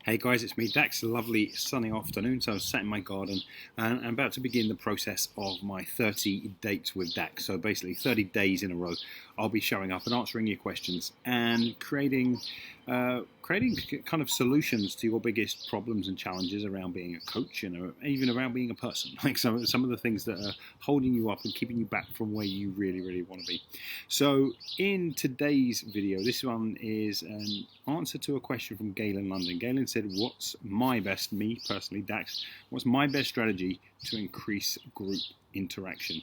Hey guys, it's me Dax. A lovely sunny afternoon. So I was sat in my garden and I'm about to begin the process of my 30 dates with Dax. So basically 30 days in a row I'll be showing up and answering your questions and creating kind of solutions to your biggest problems and challenges around being a coach and even around being a person. Like some of the things that are holding you up and keeping you back from where you really want to be. So in today's video, this one is an answer to a question from Galen Lundin. Galen said, what's my best, me personally, Dax, what's my best strategy to increase group interaction?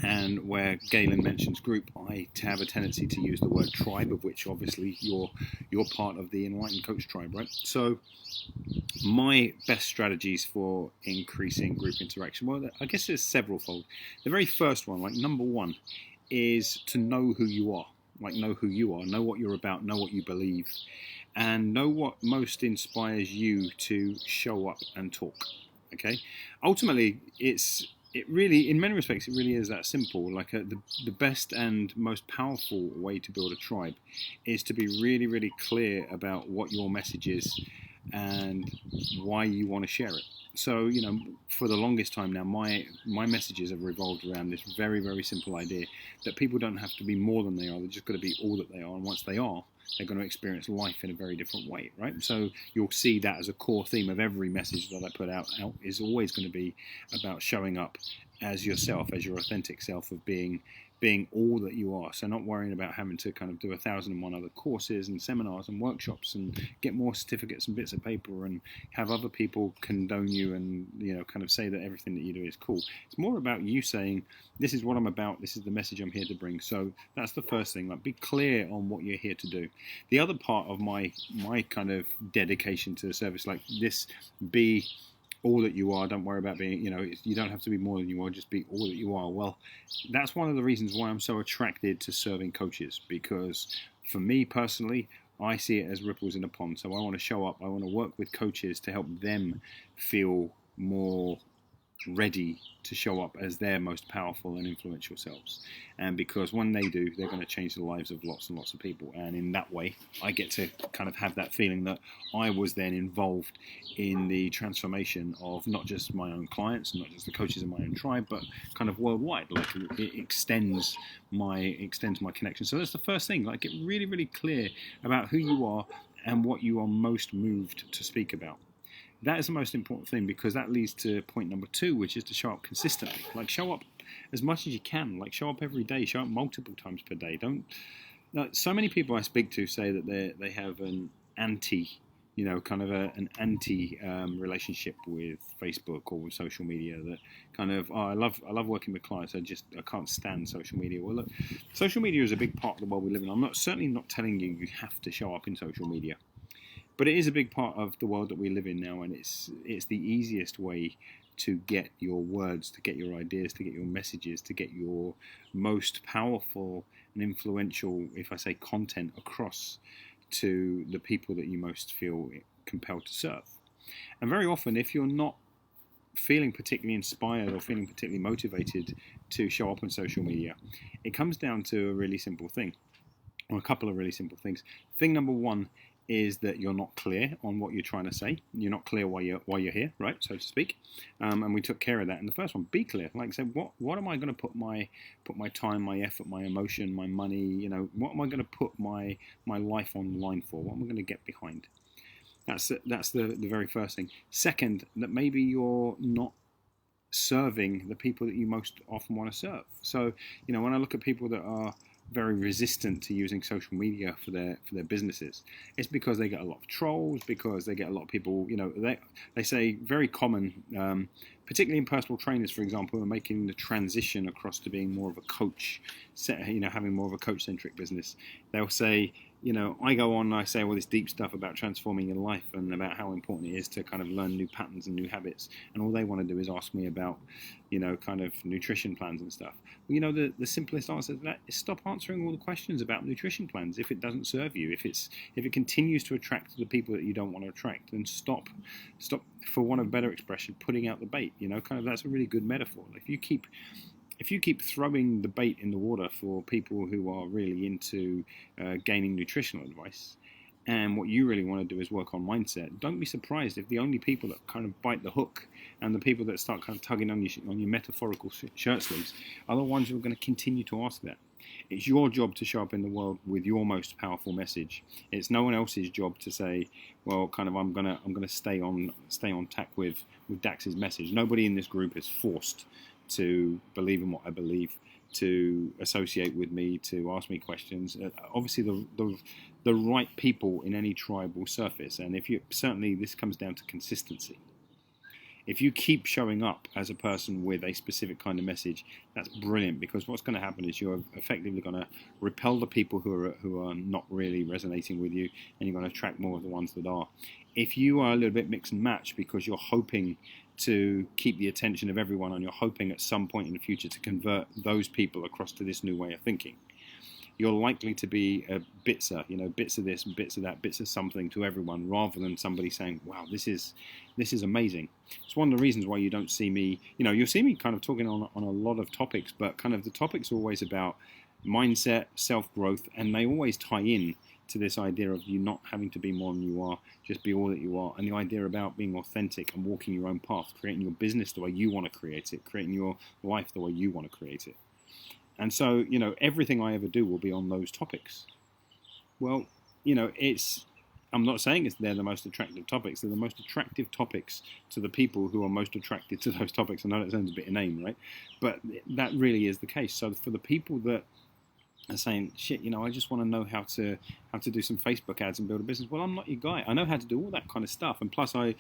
And where Galen mentions group, I have a tendency to use the word tribe, of which obviously you're part of the Enlightened Coach tribe, right? So my best strategies for increasing group interaction, well, I guess there's several fold. The very first one, like number one, is to know who you are. Like know who you are, know what you're about, know what you believe, and know what most inspires you to show up and talk. Okay, ultimately, it really, in many respects, it really is that simple. Like the best and most powerful way to build a tribe is to be really clear about what your message is and why you want to share it. So, for the longest time now, my messages have revolved around this very simple idea that people don't have to be more than they are. They're just got to be all that they are. And once they are, they're going to experience life in a very different way, right? So you'll see that as a core theme of every message that I put out is always going to be about showing up as yourself, as your authentic self, of being all that you are. So not worrying about having to kind of do 1,001 other courses and seminars and workshops and get more certificates and bits of paper and have other people condone you and kind of say that everything that you do is cool. It's more about you saying, this is what I'm about, this is the message I'm here to bring. So that's the first thing. Like, be clear on what you're here to do. The other part of my kind of dedication to the service, like this, be all that you are. Don't worry about being, you don't have to be more than you are, just be all that you are. Well, that's one of the reasons why I'm so attracted to serving coaches, because for me personally, I see it as ripples in a pond. So I want to show up, I want to work with coaches to help them feel more ready to show up as their most powerful and influential selves. And because when they do, they're going to change the lives of lots and lots of people. And in that way, I get to kind of have that feeling that I was then involved in the transformation of not just my own clients, not just the coaches in my own tribe, but kind of worldwide. Like, it extends my connection. So that's the first thing. Like, get really clear about who you are and what you are most moved to speak about. That is the most important thing, because that leads to point number two, which is to show up consistently. Like, show up as much as you can. Like, show up every day. Show up multiple times per day. So many people I speak to say that they have an anti relationship with Facebook or with social media. That kind of, I love working with clients. I can't stand social media. Well, look, social media is a big part of the world we live in. I'm certainly not telling you have to show up in social media. But it is a big part of the world that we live in now, and it's the easiest way to get your words, to get your ideas, to get your messages, to get your most powerful and influential, if I say, content across to the people that you most feel compelled to serve. And very often, if you're not feeling particularly inspired or feeling particularly motivated to show up on social media, it comes down to a really simple thing, or a couple of really simple things. Thing number one is that you're not clear on what you're trying to say. You're not clear why you're here, right, so to speak. And we took care of that in the first one. Be clear. Like, say, what am I going to put my time, my effort, my emotion, my money, what am I going to put my life on the line for? What am I going to get behind? That's the very first thing. Second, that maybe you're not serving the people that you most often want to serve. So, when I look at people that are very resistant to using social media for their businesses, it's because they get a lot of trolls, because they get a lot of people, they say very common, particularly in personal trainers, for example, who are making the transition across to being more of a coach, having more of a coach-centric business. They'll say, I go on and I say all this deep stuff about transforming your life and about how important it is to kind of learn new patterns and new habits. And all they want to do is ask me about, kind of nutrition plans and stuff. Well, the simplest answer to that is stop answering all the questions about nutrition plans if it doesn't serve you. If it continues to attract the people that you don't want to attract, then stop, for want of a better expression, putting out the bait. Kind of, that's a really good metaphor. If you keep throwing the bait in the water for people who are really into gaining nutritional advice, and what you really want to do is work on mindset, don't be surprised if the only people that kind of bite the hook and the people that start kind of tugging on your metaphorical shirt sleeves are the ones who are going to continue to ask that. It's your job to show up in the world with your most powerful message. It's no one else's job to say, well, kind of, I'm gonna stay on tack with Dax's message. Nobody in this group is forced to believe in what I believe, to associate with me, to ask me questions. Obviously, the right people in any tribe will surface, and certainly this comes down to consistency. If you keep showing up as a person with a specific kind of message, that's brilliant, because what's going to happen is you're effectively going to repel the people who are not really resonating with you, and you're going to attract more of the ones that are. If you are a little bit mix and match because you're hoping to keep the attention of everyone, and you're hoping at some point in the future to convert those people across to this new way of thinking, you're likely to be a bitser, bits of this, bits of that, bits of something to everyone, rather than somebody saying, wow, this is amazing. It's one of the reasons why you don't see me, you'll see me kind of talking on a lot of topics, but kind of the topics are always about mindset, self-growth, and they always tie in to this idea of you not having to be more than you are, just be all that you are, and the idea about being authentic and walking your own path, creating your business the way you want to create it, creating your life the way you want to create it. And so, everything I ever do will be on those topics. Well, I'm not saying they're the most attractive topics. They're the most attractive topics to the people who are most attracted to those topics. I know that sounds a bit inane, right? But that really is the case. So for the people that are saying, shit, I just want to know how to do some Facebook ads and build a business. Well, I'm not your guy. I know how to do all that kind of stuff, and plus, I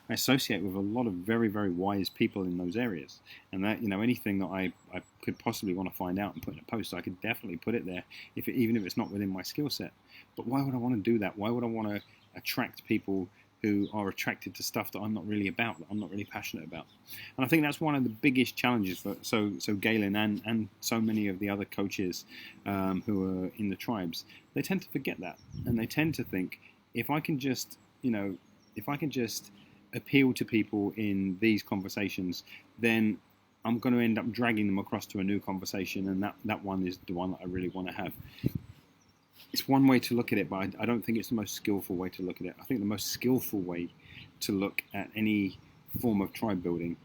associate with a lot of very, very wise people in those areas, and that anything that I could possibly want to find out and put in a post, I could definitely put it there, even if it's not within my skill set. But why would I want to do that? Why would I want to attract people who are attracted to stuff that I'm not really about, that I'm not really passionate about? And I think that's one of the biggest challenges for Galen and so many of the other coaches who are in the tribes. They tend to forget that, and they tend to think, if I can just appeal to people in these conversations, then I'm going to end up dragging them across to a new conversation, and that one is the one that I really want to have. It's one way to look at it, but I don't think it's the most skillful way to look at it. I think the most skillful way to look at any form of tribe building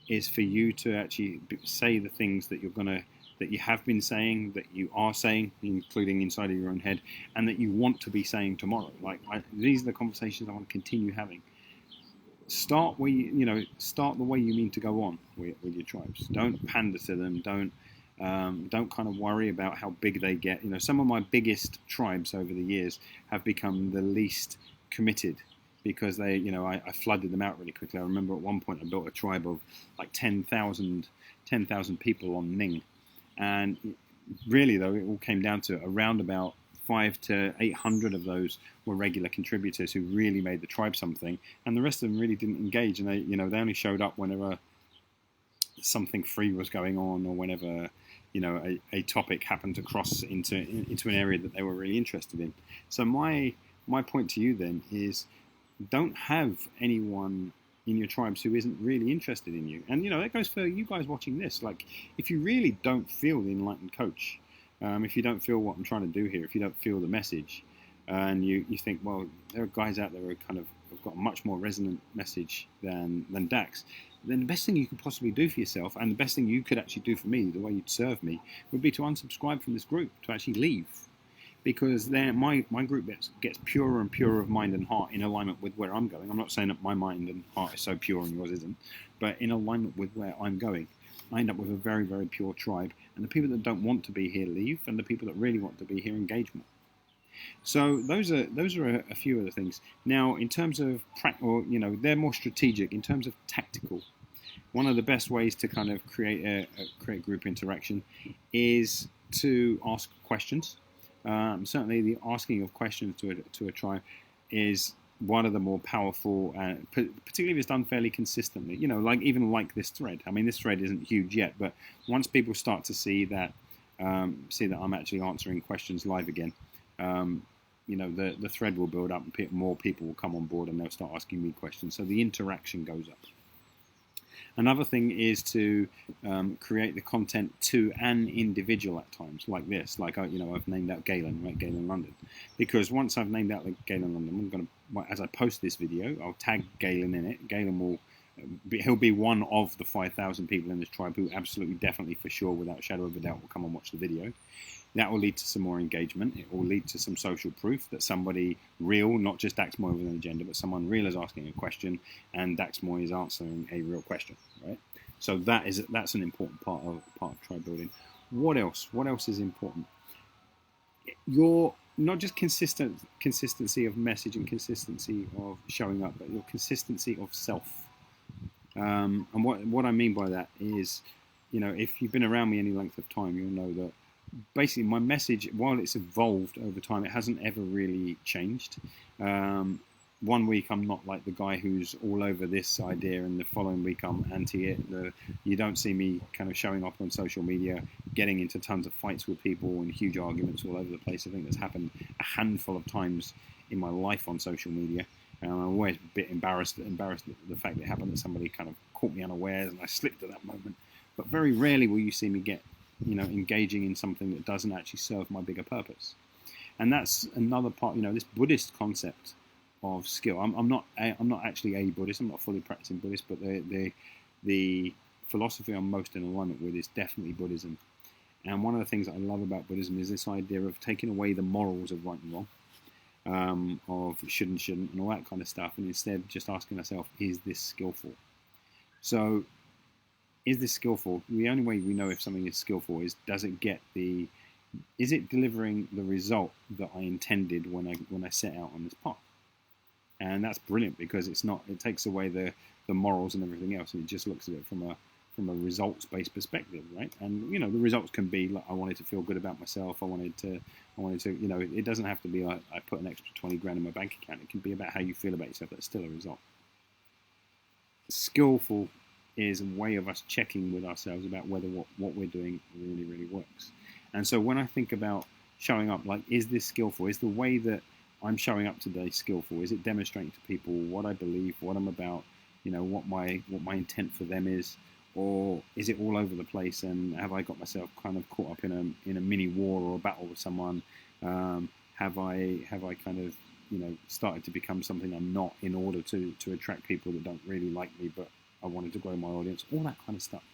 is for you to actually say the things that you have been saying, that you are saying, including inside of your own head, and that you want to be saying tomorrow. These are the conversations I want to continue having. Start the way you mean to go on with your tribes. Don't pander to them. Don't kind of worry about how big they get. Some of my biggest tribes over the years have become the least committed because I flooded them out really quickly. I remember at one point I built a tribe of like 10,000 people on Ning, and really though it all came down to around about 500 to 800 of those were regular contributors who really made the tribe something, and the rest of them really didn't engage, and they only showed up whenever something free was going on, or whenever a topic happened to cross into an area that they were really interested in. So my point to you then is, don't have anyone in your tribes who isn't really interested in you. And that goes for you guys watching this. Like, if you really don't feel the Enlightened Coach, if you don't feel what I'm trying to do here, if you don't feel the message, and you think, well, there are guys out there who kind of have got a much more resonant message than Dax, then the best thing you could possibly do for yourself, and the best thing you could actually do for me, the way you'd serve me, would be to unsubscribe from this group, to actually leave. Because then my group gets purer and purer of mind and heart in alignment with where I'm going. I'm not saying that my mind and heart is so pure and yours isn't, but in alignment with where I'm going, I end up with a very, very pure tribe. And the people that don't want to be here leave, and the people that really want to be here engage more. So those are a few of the things. Now, in terms of they're more strategic. In terms of tactical, one of the best ways to kind of create group interaction is to ask questions. Certainly, the asking of questions to a tribe is one of the more powerful, particularly if it's done fairly consistently. Like this thread. I mean, this thread isn't huge yet, but once people start to see that I'm actually answering questions live again, the thread will build up, and more people will come on board, and they'll start asking me questions. So the interaction goes up. Another thing is to create the content to an individual at times, like this. Like I've named out Galen, right? Galen Lundin, because once I've named out Galen Lundin, I'm going to, as I post this video, I'll tag Galen in it. Galen will. He'll be one of the 5,000 people in this tribe who absolutely, definitely, for sure, without a shadow of a doubt, will come and watch the video. That will lead to some more engagement. It will lead to some social proof that somebody real, not just Dax Moy with an agenda, but someone real is asking a question, and Dax Moy is answering a real question, right? So that's an important part of tribe building. What else? What else is important? Your not just consistency of message and consistency of showing up, but your consistency of self. And what I mean by that is, if you've been around me any length of time, you'll know that basically my message, while it's evolved over time, it hasn't ever really changed. 1 week I'm not like the guy who's all over this idea, and the following week I'm anti it. You don't see me kind of showing up on social media, getting into tons of fights with people and huge arguments all over the place. I think that's happened a handful of times in my life on social media. And I'm always a bit embarrassed at the fact that it happened, that somebody kind of caught me unawares and I slipped at that moment. But very rarely will you see me get, engaging in something that doesn't actually serve my bigger purpose. And that's another part, this Buddhist concept of skill. I'm not actually a Buddhist. I'm not fully practicing Buddhist, but the philosophy I'm most in alignment with is definitely Buddhism. And one of the things that I love about Buddhism is this idea of taking away the morals of right and wrong. Of should and shouldn't and all that kind of stuff, and instead just asking ourselves, is this skillful? So, is this skillful? The only way we know if something is skillful is, is it delivering the result that I intended when I set out on this path? And that's brilliant, because it takes away the morals and everything else, and it just looks at it from a results-based perspective, right? And the results can be like, I wanted to feel good about myself. I wanted to, it doesn't have to be like I put an extra 20 grand in my bank account. It can be about how you feel about yourself. That's still a result. Skillful is a way of us checking with ourselves about whether what we're doing really, really works. And so when I think about showing up, like, is this skillful? Is the way that I'm showing up today skillful? Is it demonstrating to people what I believe, what I'm about, what my intent for them is? Or is it all over the place, and have I got myself kind of caught up in a mini war or a battle with someone? Have I kind of started to become something I'm not, in order to attract people that don't really like me, but I wanted to grow my audience? All that kind of stuff.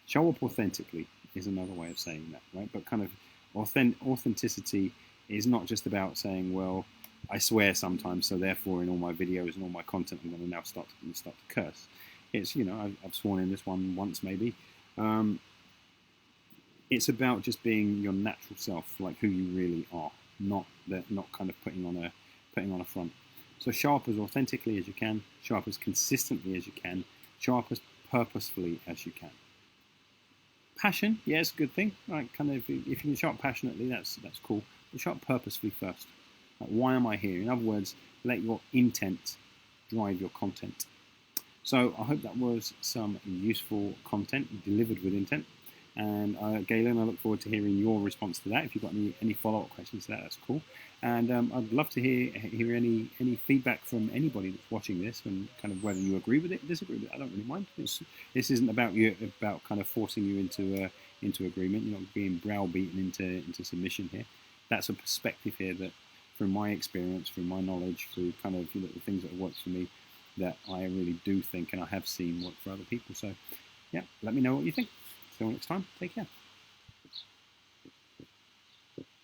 Show up authentically is another way of saying that, right? But kind of authenticity is not just about saying, well, I swear sometimes, so therefore in all my videos and all my content I'm going to now start to curse. It's, I've sworn in this one once maybe. It's about just being your natural self, like who you really are, not kind of putting on a front. So show up as authentically as you can, show up as consistently as you can, show up as purposefully as you can. Passion, yeah, it's a good thing. Right, kind of, if you can show up passionately, that's cool. But show up purposefully first. Like, why am I here? In other words, let your intent drive your content. So I hope that was some useful content delivered with intent. And Galen, I look forward to hearing your response to that. If you've got any follow-up questions to that, that's cool. And I'd love to hear any feedback from anybody that's watching this, and kind of whether you agree with it, disagree with it. I don't really mind. This isn't about kind of forcing you into agreement. You're not being browbeaten into submission here. That's a perspective here that, from my experience, from my knowledge, through kind of the things that have worked for me, that I really do think and I have seen work for other people. So, yeah, let me know what you think. Till next time, take care.